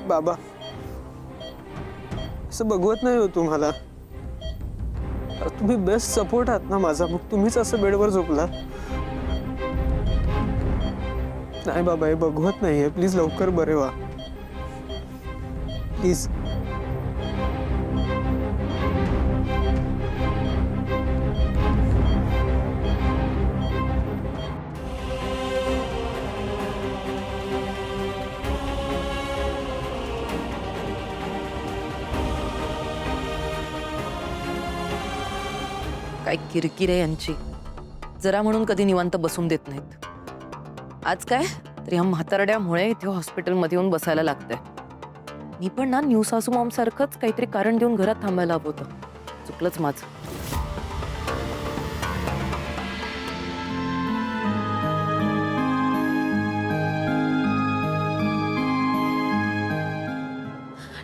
बाबा असं बघवत नाही हो तुम्हाला. तुम्ही बेस्ट सपोर्ट आहात ना माझा, मग तुम्हीच असं बेडवर झोपला. नाही बाबा, हे बघवत नाहीये. प्लीज लवकर बरे व्हा प्लीज. काय किरकिर आहे यांची. जरा म्हणून कधी निवांत बसून देत नाहीत. आज काय तर ह्या म्हातारड्यामुळे इथे हॉस्पिटलमध्ये येऊन बसायला लागतंय. मी पण ना न्यू सासू मॉम सारखंच काहीतरी कारण देऊन घरात थांबायला हवं होतं. चुकलंच माझं.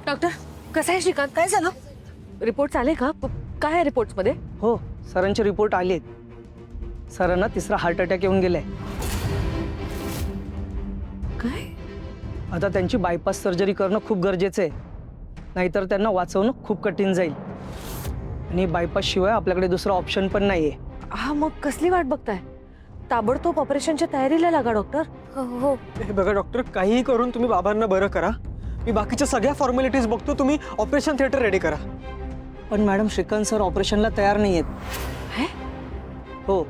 डॉक्टर कसं आहे श्रीकांत? काय झालं? रिपोर्ट आले का? काय आहे रिपोर्ट्स मध्ये? हो, सरांचे रिपोर्ट आले आहेत. सरांना 3रा हार्ट अटॅक येऊन गेलाय. काय? आता त्यांची बायपास सर्जरी करणं खूप गरजेचं आहे, नाहीतर त्यांना वाचवणं खूप कठीण जाईल. आणि बायपास शिवाय आपल्याकडे दुसरा ऑप्शन पण नाहीये. हा, मग कसली वाट बघताय? ताबडतोब ऑपरेशनच्या तयारीला लागा डॉक्टर. हो. हे बघा डॉक्टर, काहीही करून तुम्ही बाबांना बरं करा. मी बाकीच्या सगळ्या फॉर्मॅलिटीज बघतो. तुम्ही ऑपरेशन थिएटर रेडी करा. पण मॅडम, श्रीकांत सर ऑपरेशनला तयार नाही आहेत. हो,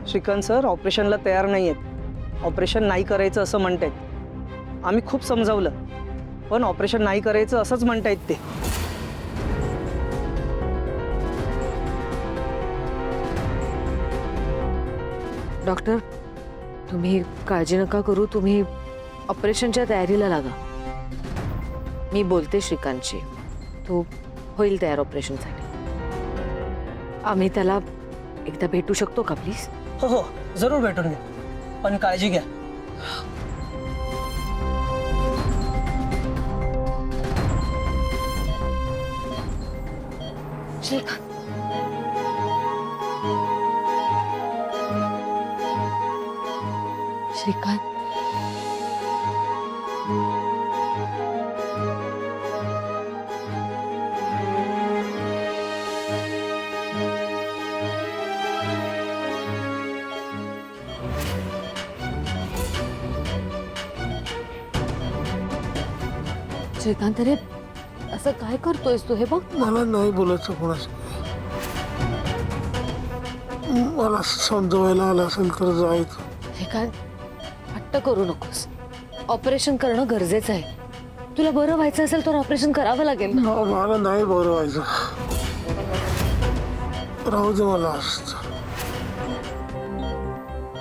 श्रीकांत सर ऑपरेशनला तयार नाही आहेत. ऑपरेशन नाही करायचं असं म्हणतायत. आम्ही खूप समजावलं, पण ऑपरेशन नाही करायचं असंच म्हणतायत ते. डॉक्टर, तुम्ही काळजी नका करू. तुम्ही ऑपरेशनच्या तयारीला लागा. मी बोलते श्रीकांतशी. तो होईल तयार ऑपरेशनसाठी. आम्ही त्याला एकदा भेटू शकतो का प्लीज? हो हो, जरूर भेटून घ्या, पण काळजी घ्या. श्रीकांत, श्रीकांत, श्रीकांत, अरे असं काय करतोयस तू? हे बघ. मला नाही बोलायचं कोणाशी. मला समजवायला आलं असेल तर जायचं. हे काय हट्ट करू नकोस. ऑपरेशन करणं गरजेचं आहे. तुला बरं व्हायचं असेल तर ऑपरेशन करावं लागेल ना. मला नाही बरं व्हायचं. राहू दे मला असं.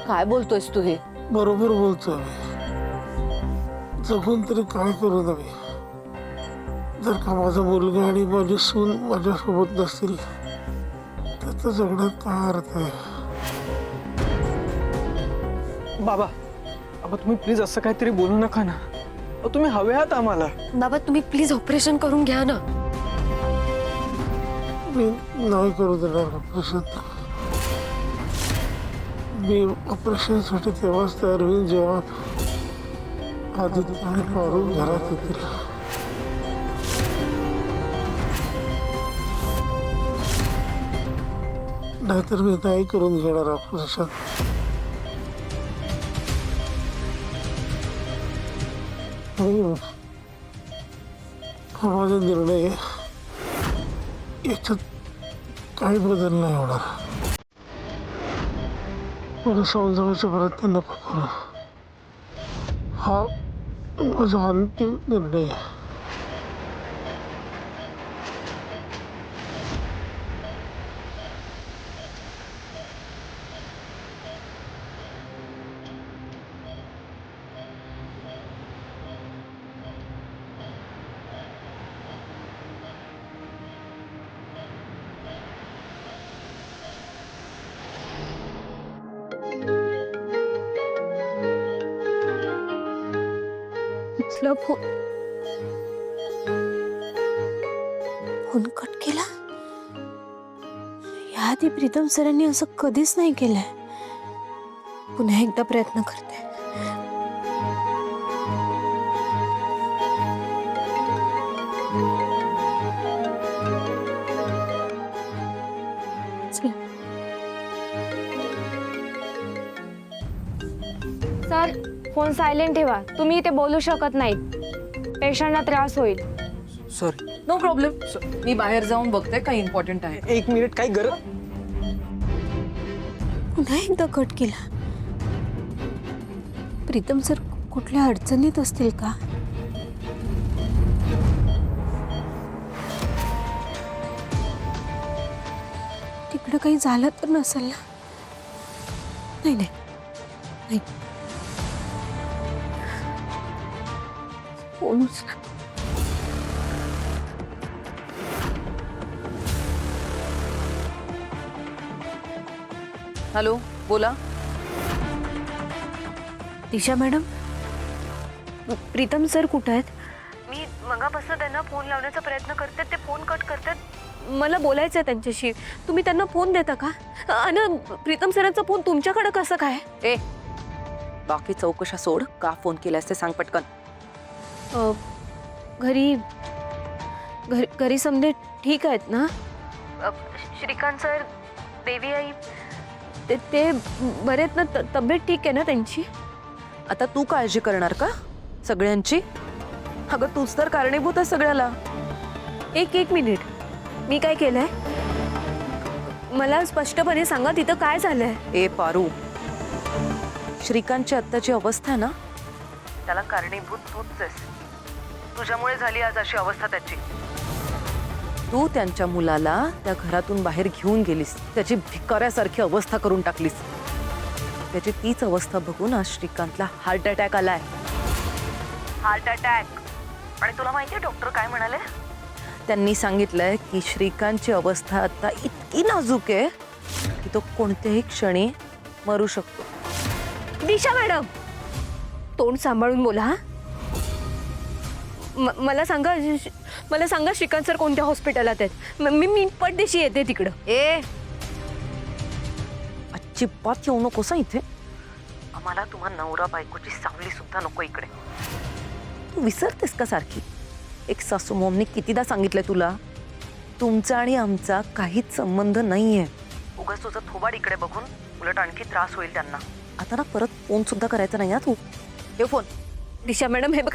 काय बोलतोयस तू हे? बरोबर बोलतोय मी. जगून तरी काय करू ना मी. जर का माझा मुलगा आणि माझी सून माझ्यासोबत नसतील तर त्या जगण्यात काय अर्थ आहे? बाबा बाबा, तुम्ही प्लीज असं काहीतरी बोलू नका ना. तुम्ही हवे आहात आम्हाला. बाबा तुम्ही प्लीज ऑपरेशन करून घ्या ना. मी नाही करू देणार ऑपरेशन. मी ऑपरेशनसाठी तेव्हाच तयार होईल जेव्हा आदित्य आणि पारू घरात येतील. नाहीतर मी नाही करून घेणार ऑपरेशन. हा माझा निर्णय आहे. याच्यात काही बदल नाही होणार. मला समजावायचा प्रयत्न नको करू. हा माझा अंतिम निर्णय आहे. फोन कट केला. याआधी प्रीतम सरांनी असं कधीच नाही केलंय. पुन्हा एकदा प्रयत्न करते. सर फोन सायलेंट ठेवा. तुम्ही इथे बोलू शकत नाहीत. पेशंटला त्रास होईल. सॉरी. No problem. मी बाहेर जाऊन बघते काही इम्पॉर्टंट आहे. एक मिनिट, काही गरज. पुन्हा एकदा कट केला. प्रीतम सर कुठल्या अडचणीत असतील का? तिकडं काही झालं तर नसेल ना? नाही नाही नाही. फोन उचला. हॅलो, बोला. दिशा मॅडम, प्रीतम सर कुठं आहेत? मी मगापासून त्यांना फोन लावण्याचा प्रयत्न करते, ते फोन कट करतात. मला बोलायचं आहे त्यांच्याशी. तुम्ही त्यांना फोन देता का? आणि प्रीतम सरांचा फोन तुमच्याकडे कसं काय? ए, बाकी चौकशा सोड. का फोन केलास ते सांग पटकन. घरी समजे ठीक आहेत ना? श्रीकांत सर, देवी आई ते बरे आहेत ना? तब्येत ठीक आहे ना त्यांची? आता तू काळजी करणार का सगळ्यांची? अगं तूच तर कारणीभूत आहे सगळ्याला. एक मिनिट. मी काय केलंय? मला स्पष्टपणे सांगा, तिथं काय झालंय? ए पारू, श्रीकांतची आत्ताची अवस्था आहे ना, त्याला कारणीभूत तूच आहेस. तुझ्यामुळे झाली आज अशी अवस्था त्याची. तू त्यांच्या मुलाला त्या घरातून बाहेर घेऊन गेलीस, त्याची भिकाऱ्यासारखी अवस्था करून टाकलीस. त्याची तीच अवस्था बघून आज श्रीकांतला हार्ट अटॅक आलाय. Heart attack. आणि तुला माहितीये डॉक्टर काय म्हणाले? त्यांनी सांगितलंय की श्रीकांतची अवस्था आता इतकी नाजूक आहे की तो कोणत्याही क्षणी मरू शकतो. दिशा मॅडम, तोंड सांभाळून बोला हा. मला सांगा श्रीकांत सर कोणत्या हॉस्पिटलात आहेत? मी पटदेशी येते तिकडं. ए, अजिबात येऊ नकोस हं इथे. आम्हाला तुम्हा नवरा बायकोची सावली सुद्धा नको इकडे. तू विसरतेस का सारखी? एक सासू मॉमने कितीदा सांगितलंय तुला, तुमचा आणि आमचा काहीच संबंध नाहीये. उगाच तुझं थोबाड इकडे बघून उलट आणखी त्रास होईल त्यांना. आता ना परत फोन सुद्धा करायचा नाही हा तू. हे फोन. दिशा मॅडम, हे बघ.